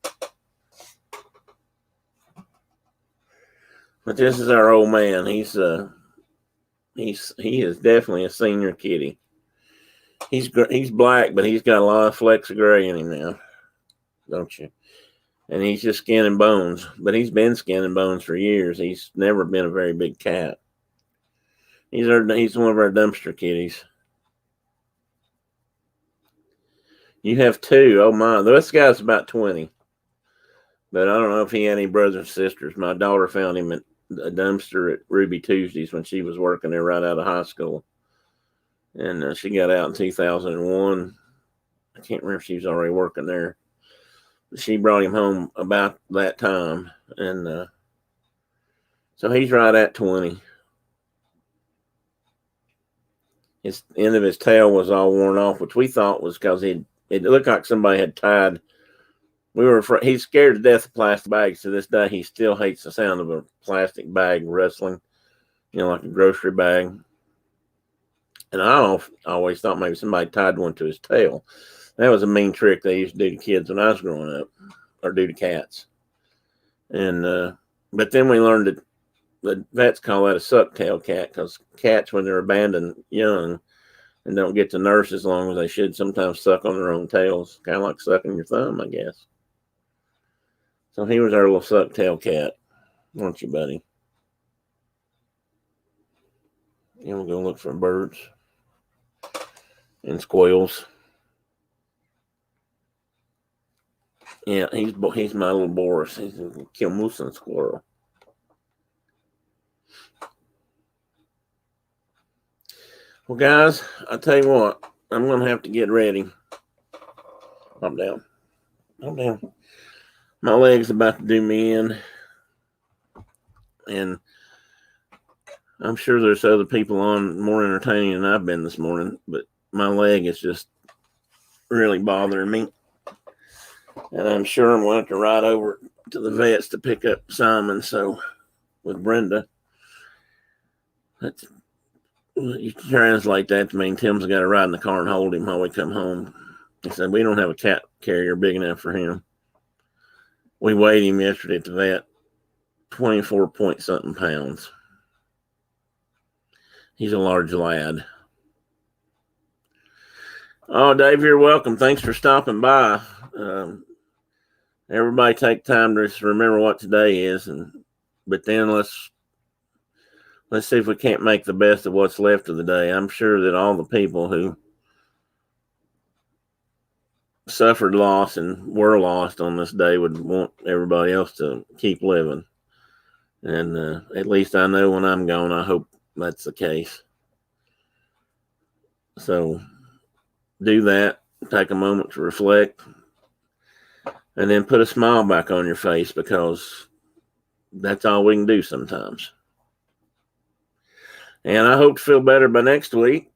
A: But this is our old man. He is definitely a senior kitty. He's black, but he's got a lot of flecks of gray in him now, don't you? And he's just skin and bones. But he's been skin and bones for years. He's never been a very big cat. He's one of our dumpster kitties. You have two. Oh my! This guy's about 20. But I don't know if he had any brothers and sisters. My daughter found him at a dumpster at Ruby Tuesdays when she was working there right out of high school. And she got out in 2001. I can't remember if she was already working there. She brought him home about that time. And so he's right at 20. His end of his tail was all worn off, which we thought was because it looked like somebody had tied. We were afraid. He's scared to death of plastic bags. To this day, he still hates the sound of a plastic bag rustling, like a grocery bag. And I always thought maybe somebody tied one to his tail. That was a mean trick they used to do to kids when I was growing up, or do to cats. And but then we learned that the vets call that a suck-tail cat, because cats, when they're abandoned young and don't get to nurse as long as they should, sometimes suck on their own tails, kind of like sucking your thumb, I guess. So he was our little suck-tail cat, weren't you, buddy? We'll go look for birds and squirrels. Yeah, he's my little Boris. He's a Kilmusan squirrel. Well, guys, I tell you what, I'm going to have to get ready. I'm down. My leg's about to do me in. And I'm sure there's other people on more entertaining than I've been this morning, but my leg is just really bothering me. And I'm sure I'm going to have to ride over to the vets to pick up Simon. So with Brenda, you translate that to mean Tim's got to ride in the car and hold him while we come home. He said, we don't have a cat carrier big enough for him. We weighed him yesterday at the vet, 24 point something pounds. He's a large lad. Oh, Dave, you're welcome. Thanks for stopping by. Everybody take time to just remember what today is, but then let's see if we can't make the best of what's left of the day. I'm sure that all the people who suffered loss and were lost on this day would want everybody else to keep living. And at least I know when I'm gone, I hope that's the case. So do that. Take a moment to reflect. And then put a smile back on your face, because that's all we can do sometimes. And I hope to feel better by next week.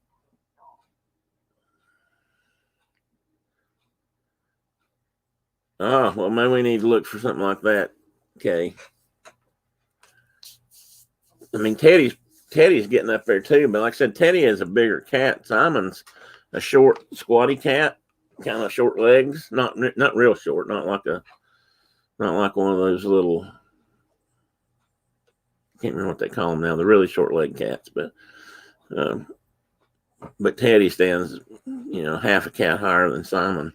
A: Oh, well, maybe we need to look for something like that. Okay. I mean, Teddy's getting up there too, but like I said, Teddy is a bigger cat. Simon's a short, squatty cat, kind of short legs, not real short, not like one of those little, I can't remember what they call them now, the really short leg cats, but Teddy stands, half a cat higher than Simon.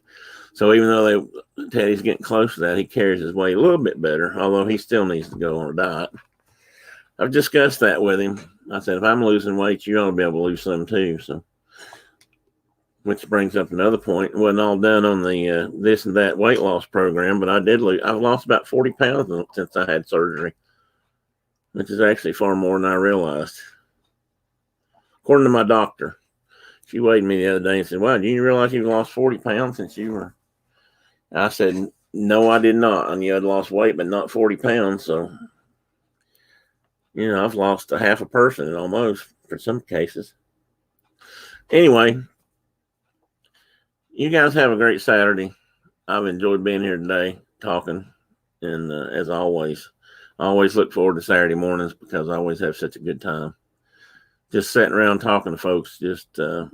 A: So even though Teddy's getting close to that, he carries his weight a little bit better, although he still needs to go on a diet. I've discussed that with him. I said, if I'm losing weight, you ought to be able to lose some too. So which brings up another point. It wasn't all done on the this and that weight loss program, but I did lose. I've lost about 40 pounds since I had surgery, which is actually far more than I realized. According to my doctor, she weighed me the other day and said, "Wow, do you realize you've lost 40 pounds since you were?" I said, "No, I did not. I knew I'd lost weight, but not 40 pounds. So, I've lost a half a person almost for some cases." Anyway, you guys have a great Saturday. I've enjoyed being here today talking. And as always, I always look forward to Saturday mornings because I always have such a good time. Just sitting around talking to folks, and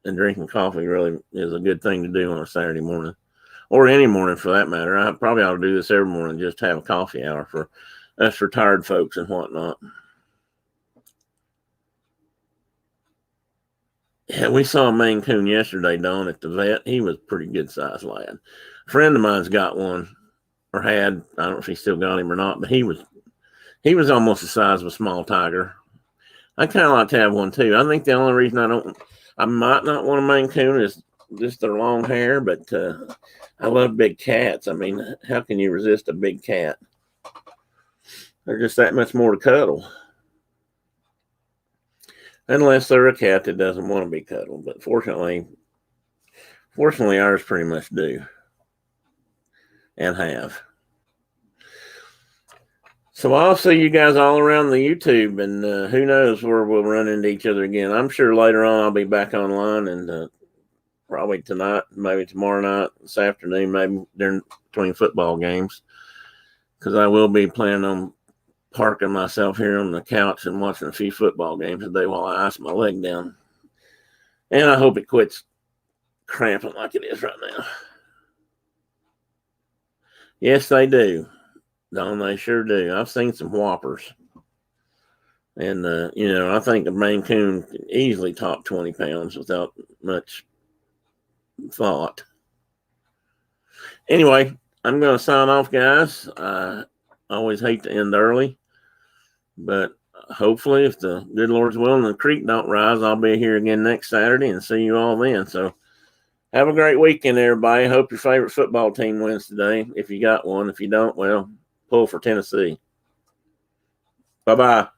A: drinking coffee really is a good thing to do on a Saturday morning, or any morning for that matter. I probably ought to do this every morning, just have a coffee hour for us retired folks and whatnot. Yeah, we saw a Maine Coon yesterday, Don, at the vet. He was a pretty good sized lad. A friend of mine's got one, or had. I don't know if he still got him or not, but he was almost the size of a small tiger. I kind of like to have one too. I think the only reason I might not want a Maine Coon is just their long hair, but I love big cats. I mean, how can you resist a big cat? They're just that much more to cuddle. Unless they're a cat that doesn't want to be cuddled. But fortunately, ours pretty much do. And have. So I'll see you guys all around the YouTube, and who knows where we'll run into each other again. I'm sure later on I'll be back online, and probably tonight, maybe tomorrow night, this afternoon, maybe between football games, because I will be planning on parking myself here on the couch and watching a few football games today while I ice my leg down. And I hope it quits cramping like it is right now. Yes, they do. Don, they sure do. I've seen some whoppers. And, I think a Maine Coon can easily top 20 pounds without much thought. Anyway, I'm going to sign off, guys. I always hate to end early. But hopefully, if the good Lord's willing, the creek don't rise, I'll be here again next Saturday and see you all then. So have a great weekend, everybody. Hope your favorite football team wins today, if you got one. If you don't, well, pull for Tennessee. Bye-bye.